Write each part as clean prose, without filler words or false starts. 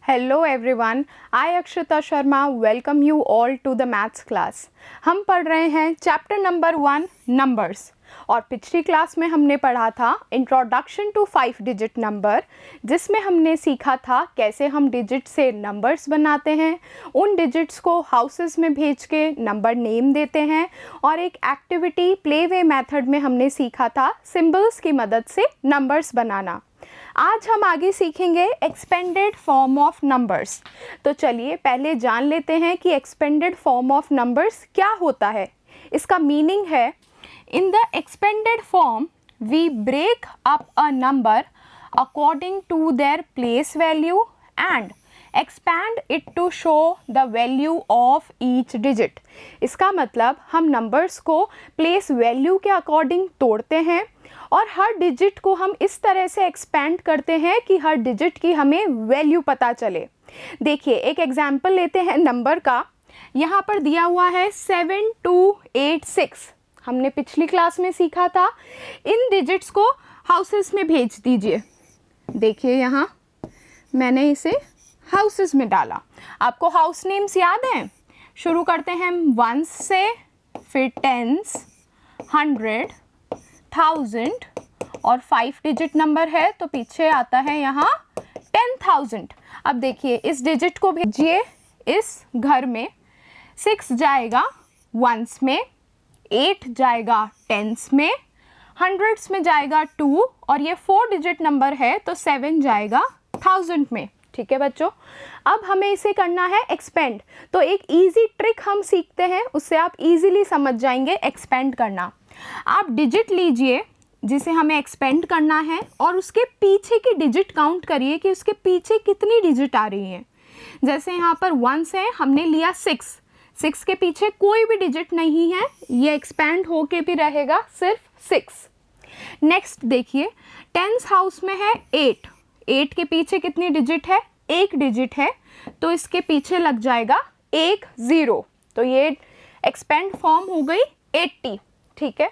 Hello everyone, I Akshata Sharma welcome you all to the maths class. हम पढ़ रहे हैं चैप्टर नंबर 1 नंबर्स और पिछली क्लास में हमने पढ़ा था इंट्रोडक्शन टू 5 डिजिट नंबर, जिसमें हमने सीखा था कैसे हम डिजिट से नंबर्स बनाते हैं, उन डिजिट्स को हाउसेस में भेज के नंबर नेम देते हैं और एक एक्टिविटी प्ले वे मेथड में हमने सीखा था सिंबल्स की मदद से नंबर्स बनाना। आज हम आगे सीखेंगे एक्सपेंडेड फॉर्म ऑफ नंबर्स। तो चलिए पहले जान लेते हैं कि एक्सपेंडेड फॉर्म ऑफ नंबर्स क्या होता है। इसका मीनिंग है, in the expanded form we break up a number according to their place value and expand it to show the value of each digit. इसका मतलब हम नंबर्स को प्लेस वैल्यू के अकॉर्डिंग तोड़ते हैं और हर डिजिट को हम इस तरह से एक्सपेंड करते हैं कि हर डिजिट की हमें वैल्यू पता चले। देखिए एक एग्जाम्पल लेते हैं नंबर का। यहाँ पर दिया हुआ है 7286। हमने पिछली क्लास में सीखा था इन डिजिट्स को हाउसेस में भेज दीजिए। देखिए यहाँ मैंने इसे हाउसेस में डाला। आपको हाउस नेम्स याद हैं? शुरू करते हैं वंस से, फिर टेंस, 100, 1000 और 5 डिजिट नंबर है तो पीछे आता है यहाँ 10,000। अब देखिए इस डिजिट को भेजिए इस घर में। 6 जाएगा वंस में, 8 जाएगा टेंस में, हंड्रेड्स में जाएगा 2 और ये 4 डिजिट नंबर है तो 7 जाएगा 1000 में। ठीक है बच्चों, अब हमें इसे करना है एक्सपेंड। तो एक इजी ट्रिक हम सीखते हैं, उससे आप इजीली समझ जाएंगे एक्सपेंड करना। आप डिजिट लीजिए जिसे हमें एक्सपेंड करना है और उसके पीछे की डिजिट काउंट करिए कि उसके पीछे कितनी डिजिट आ रही हैं। जैसे यहाँ पर 1 है, हमने लिया 6 के पीछे कोई भी डिजिट नहीं है, ये एक्सपेंड होके भी रहेगा सिर्फ 6। नेक्स्ट देखिए टेंस हाउस में है 8 के पीछे कितनी डिजिट है? 1 डिजिट है तो इसके पीछे लग जाएगा 1 0, तो ये एक्सपेंड फॉर्म हो गई 80। ठीक है,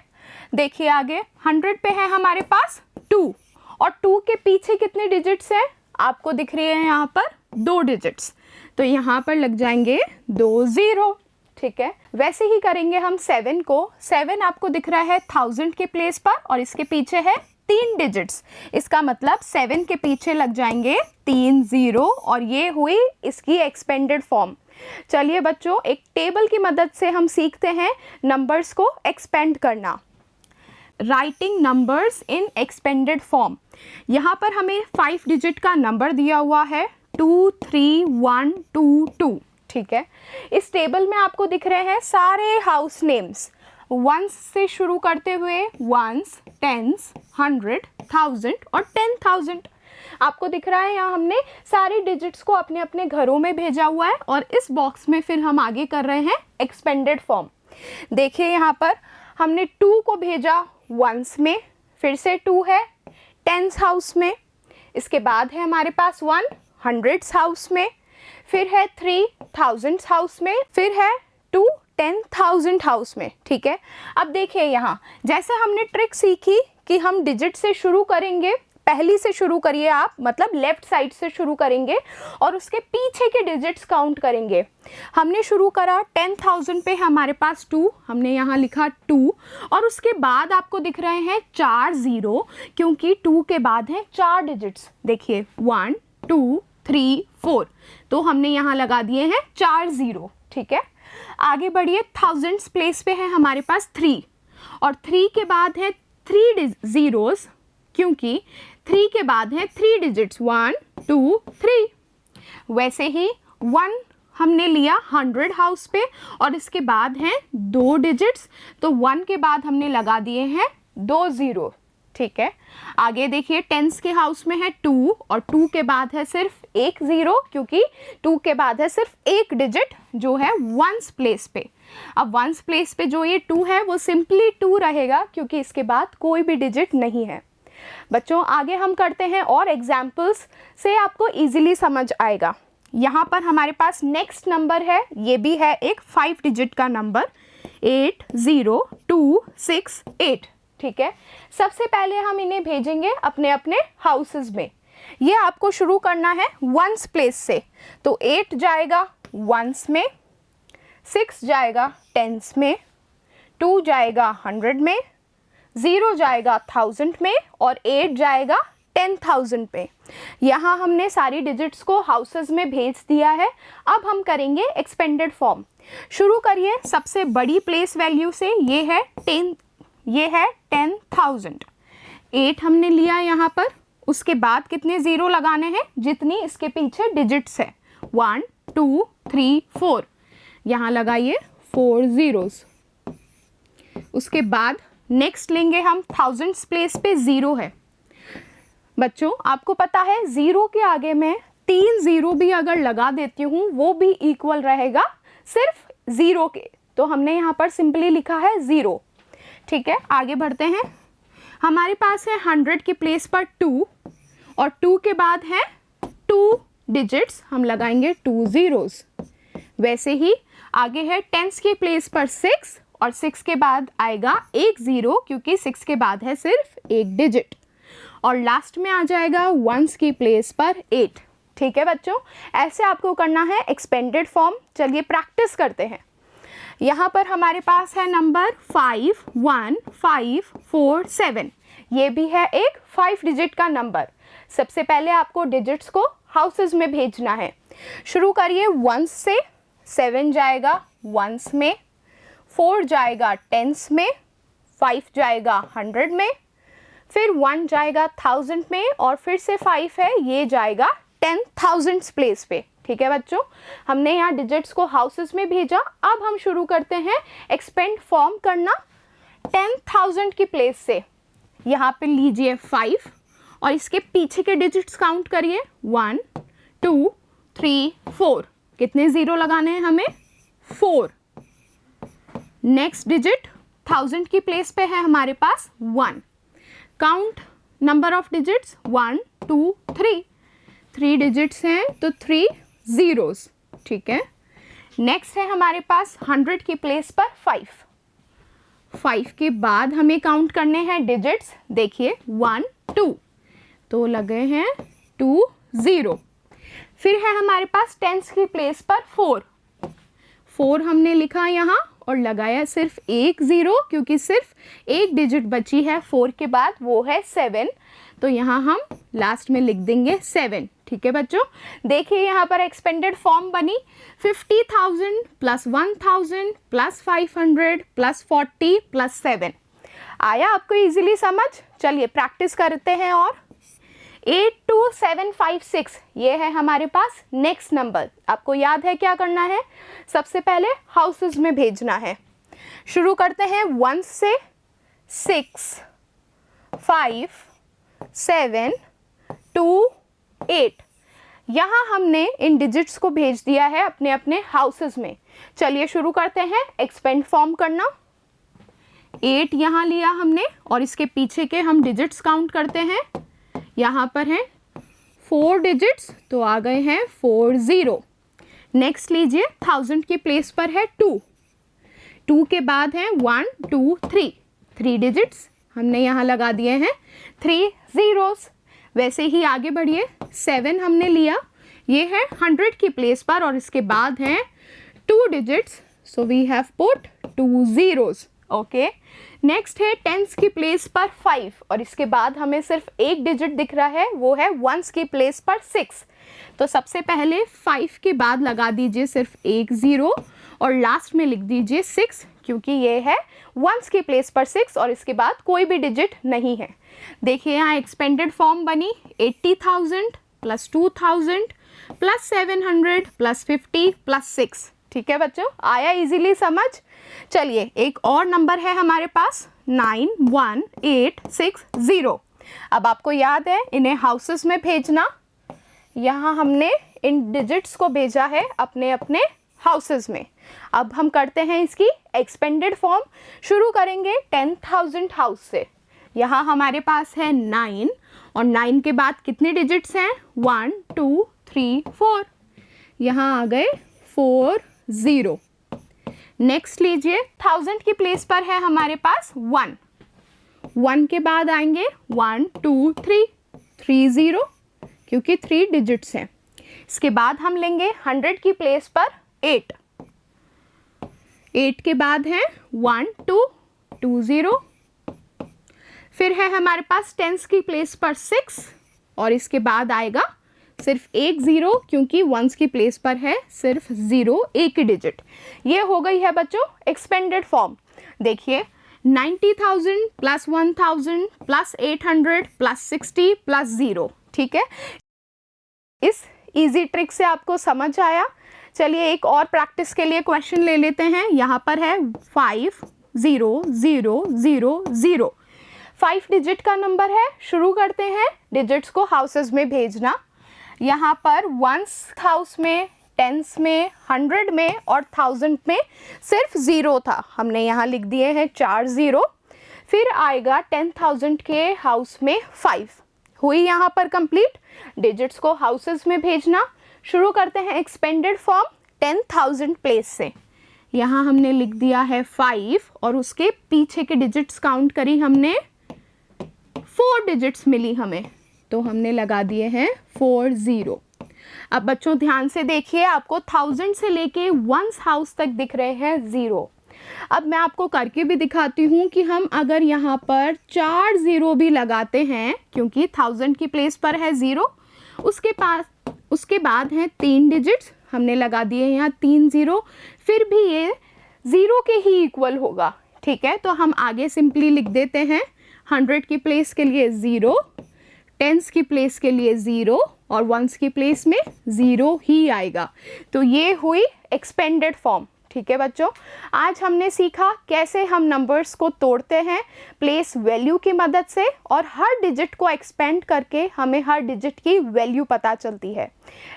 देखिए आगे 100 पे है हमारे पास 2 और 2 के पीछे कितने डिजिट्स हैं? आपको दिख रही है यहाँ पर 2 डिजिट्स, तो यहाँ पर लग जाएंगे 2 0। ठीक है, वैसे ही करेंगे हम 7 को। 7 आपको दिख रहा है 1000 के प्लेस पर और इसके पीछे है 3 डिजिट्स, इसका मतलब 7 के पीछे लग जाएंगे 3 0 और ये हुई इसकी एक्सपेंडेड फॉर्म। चलिए बच्चों एक टेबल की मदद से हम सीखते हैं नंबर्स को एक्सपेंड करना। Writing numbers in expanded form. यहाँ पर हमें 5 डिजिट का नंबर दिया हुआ है 23122। ठीक है, इस टेबल में आपको दिख रहे हैं सारे हाउस नेम्स वंस से शुरू करते हुए वंस, टेंस, 100, 1000 और 10,000। आपको दिख रहा है यहाँ हमने सारी डिजिट्स को अपने अपने घरों में भेजा हुआ है और इस बॉक्स में फिर हम आगे कर रहे हैं एक्सपेंडेड फॉर्म। देखिए यहाँ पर हमने 2 को भेजा वंस में, फिर से 2 है टेंस हाउस में, इसके बाद है हमारे पास 1 हंड्रेड्स हाउस में, फिर है 3 थाउजेंड्स हाउस में, फिर है 2 10,000 हाउस में। ठीक है, अब देखिए यहाँ जैसे हमने ट्रिक सीखी कि हम डिजिट से शुरू करेंगे, पहली से शुरू करिए आप, मतलब लेफ्ट साइड से शुरू करेंगे और उसके पीछे के डिजिट्स काउंट करेंगे। हमने शुरू करा 10,000 पे हमारे पास 2, हमने यहाँ लिखा 2 और उसके बाद आपको दिख रहे हैं 4 0 क्योंकि 2 के बाद हैं 4 डिजिट्स। देखिए 1 2 3 4, तो हमने यहाँ लगा दिए हैं 4 0। ठीक है, आगे बढ़िए थाउजेंड्स प्लेस पे है हमारे पास 3 और 3 के बाद है 3 zeros क्योंकि 3 के बाद है 3 डिजिट्स 1 2 3। वैसे ही 1 हमने लिया 100 हाउस पे और इसके बाद हैं 2 डिजिट्स, तो 1 के बाद हमने लगा दिए हैं 2 0। ठीक है, आगे देखिए टेंस के हाउस में है 2 और 2 के बाद है सिर्फ 1 0 क्योंकि 2 के बाद है सिर्फ 1 डिजिट जो है वंस प्लेस पे। अब वंस प्लेस पे जो ये 2 है वो सिंपली 2 रहेगा क्योंकि इसके बाद कोई भी डिजिट नहीं है। बच्चों आगे हम करते हैं और एग्जाम्पल्स से आपको इजीली समझ आएगा। यहाँ पर हमारे पास नेक्स्ट नंबर है, ये भी है एक 5 डिजिट का नंबर 802668। ठीक है, सबसे पहले हम इन्हें भेजेंगे अपने अपने हाउसेस में। ये आपको शुरू करना है वंस प्लेस से। तो 8 जाएगा वंस में, 6 जाएगा टेंस में, 2 जाएगा 100 में, 0 जाएगा 1000 में और 8 जाएगा 10,000 पे। यहाँ हमने सारी डिजिट्स को हाउसेस में भेज दिया है। अब हम करेंगे एक्सपेंडेड फॉर्म। शुरू करिए सबसे बड़ी प्लेस वैल्यू से, ये है 10,000। 8 हमने लिया यहाँ पर, उसके बाद कितने ज़ीरो लगाने हैं, जितनी इसके पीछे डिजिट्स है, 1 2 3 4, यहाँ लगाइए 4 ज़ीरोज़। उसके बाद नेक्स्ट लेंगे हम थाउजेंड्स प्लेस पे, ज़ीरो है। बच्चों आपको पता है ज़ीरो के आगे मैं 3 ज़ीरो भी अगर लगा देती हूँ वो भी इक्वल रहेगा सिर्फ ज़ीरो के, तो हमने यहाँ पर सिंपली लिखा है 0। ठीक है, आगे बढ़ते हैं। हमारे पास है 100 की प्लेस पर 2 और 2 के बाद है 2 डिजिट्स, हम लगाएंगे 2 ज़ीरोज़। वैसे ही आगे है टेंस की प्लेस पर 6 और 6 के बाद आएगा 1 ज़ीरो, क्योंकि 6 के बाद है सिर्फ एक डिजिट। और लास्ट में आ जाएगा वंस की प्लेस पर 8। ठीक है बच्चों, ऐसे आपको करना है एक्सपेंडेड फॉर्म। चलिए प्रैक्टिस करते हैं। यहाँ पर हमारे पास है नंबर 5 1 5 4 7। ये भी है एक 5 डिजिट का नंबर। सबसे पहले आपको डिजिट्स को हाउसेस में भेजना है। शुरू करिए वंस से, 7 जाएगा वंस में, 4 जाएगा टेंस में, 5 जाएगा 100 में, फिर 1 जाएगा 1000 में और फिर से 5 है, ये जाएगा 10,000 प्लेस पे। ठीक है बच्चों, हमने यहाँ डिजिट्स को हाउसेस में भेजा। अब हम शुरू करते हैं एक्सपेंड फॉर्म करना 10,000 की प्लेस से। यहाँ पे लीजिए 5 और इसके पीछे के डिजिट्स काउंट करिए, 1 2 3 4। कितने ज़ीरो लगाने हैं हमें, 4। नेक्स्ट डिजिट 1000 की प्लेस पे है हमारे पास 1। Count number of digits, 1 2 3। 3 digits हैं तो 3 ज़ीरोज़। ठीक है, नेक्स्ट है हमारे पास 100 की प्लेस पर 5 के बाद हमें काउंट करने हैं डिजिट्स। देखिए 1 2, तो लगे हैं 2 ज़ीरो। फिर है हमारे पास टेंस की प्लेस पर 4 हमने लिखा यहाँ और लगाया सिर्फ 1 ज़ीरो, क्योंकि सिर्फ एक डिजिट बची है 4 के बाद, वो है 7। तो यहाँ हम लास्ट में लिख देंगे 7। ठीक है बच्चों, देखिए यहाँ पर एक्सपेंडेड फॉर्म बनी 50,000 प्लस 1,000 प्लस 500 प्लस 40 प्लस 7। आया आपको इजीली समझ? चलिए प्रैक्टिस करते हैं। और 82756 ये है हमारे पास नेक्स्ट नंबर। आपको याद है क्या करना है? सबसे पहले हाउसेस में भेजना है। शुरू करते हैं 1 से, 6 5 7 2 8। यहाँ हमने इन डिजिट्स को भेज दिया है अपने अपने हाउसेस में। चलिए शुरू करते हैं एक्सपेंड फॉर्म करना। 8 यहाँ लिया हमने और इसके पीछे के हम डिजिट्स काउंट करते हैं। यहाँ पर हैं 4 डिजिट्स, तो आ गए हैं 4 ज़ीरो। नेक्स्ट लीजिए 1000 की प्लेस पर है 2 के बाद है 1 2 3। 3 डिजिट्स हमने यहाँ लगा दिए हैं 3 ज़ीरोज़। वैसे ही आगे बढ़िए, 7 हमने लिया, ये है 100 की प्लेस पर और इसके बाद हैं 2 digits, so we have put 2 zeros. Okay, next है टेंस की प्लेस पर 5 और इसके बाद हमें सिर्फ एक डिजिट दिख रहा है, वो है वंस की प्लेस पर 6। तो सबसे पहले 5 के बाद लगा दीजिए सिर्फ एक ज़ीरो और लास्ट में लिख दीजिए 6, क्योंकि ये है वंस की प्लेस पर 6 और इसके बाद कोई भी डिजिट नहीं है। देखिए यहाँ एक्सपेंडेड फॉर्म बनी 80,000 प्लस 2,000 प्लस 700 प्लस 50 प्लस 6। ठीक है बच्चों, आया इजीली समझ? चलिए एक और नंबर है हमारे पास 91860। अब आपको याद है इन्हें हाउसेस में भेजना। यहाँ हमने इन डिजिट्स को भेजा है अपने अपने हाउसेस में। अब हम करते हैं इसकी एक्सपेंडेड फॉर्म। शुरू करेंगे 10,000 हाउस से। यहाँ हमारे पास है 9 और 9 के बाद कितने डिजिट्स हैं? 1 2 3 4। यहाँ आ गए 4 ज़ीरो। नेक्स्ट लीजिए 1000 की प्लेस पर है हमारे पास 1 के बाद आएंगे 1 2 3 3 ज़ीरो। क्योंकि 3 डिजिट्स हैं। इसके बाद हम लेंगे 100 की प्लेस पर 8, 8 के बाद है 1 2 2 0, फिर है हमारे पास 10s की प्लेस पर 6 और इसके बाद आएगा सिर्फ एक 0 क्योंकि 1s की प्लेस पर है सिर्फ 0, एक ही डिजिट। ये हो गई है बच्चों एक्सपेंडेड फॉर्म। देखिए 90,000 प्लस 1,000 प्लस 800 प्लस 60 प्लस 0, ठीक है। इस इजी ट्रिक से आपको समझ आया। चलिए एक और प्रैक्टिस के लिए क्वेश्चन ले लेते हैं। यहाँ पर है 5 0 0 0 0, 5 डिजिट का नंबर है। शुरू करते हैं डिजिट्स को हाउसेस में भेजना। यहाँ पर 1s हाउस में, 10s में, 100 में और 1000 में सिर्फ 0 था, हमने यहाँ लिख दिए हैं 4 0। फिर आएगा 10,000 के हाउस में 5, हुई यहाँ पर कंप्लीट। डिजिट्स को हाउसेस में भेजना। शुरू करते हैं एक्सपेंडेड फॉर्म 10,000 प्लेस से। यहाँ हमने लिख दिया है 5 और उसके पीछे के डिजिट्स काउंट करी हमने, 4 डिजिट्स मिली हमें, तो हमने लगा दिए हैं 4 0। अब बच्चों ध्यान से देखिए, आपको 1000 से लेके 1s हाउस तक दिख रहे हैं 0। अब मैं आपको करके भी दिखाती हूँ कि हम अगर यहाँ पर 4 0 भी लगाते हैं, क्योंकि 1000 की प्लेस पर है 0, उसके बाद हैं 3 डिजिट्स, हमने लगा दिए यहाँ 3 0, फिर भी ये 0 के ही इक्वल होगा, ठीक है। तो हम आगे सिंपली लिख देते हैं 100 की प्लेस के लिए 0, 10s की प्लेस के लिए 0 और 1s की प्लेस में 0 ही आएगा। तो ये हुई एक्सपेंडेड फॉर्म, ठीक है बच्चों। आज हमने सीखा कैसे हम नंबर्स को तोड़ते हैं प्लेस वैल्यू की मदद से, और हर डिजिट को एक्सपेंड करके हमें हर डिजिट की वैल्यू पता चलती है।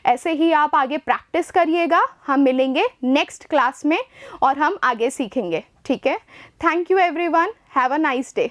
ऐसे ही आप आगे प्रैक्टिस करिएगा। हम मिलेंगे नेक्स्ट क्लास में और हम आगे सीखेंगे, ठीक है। Thank you everyone, have a nice day.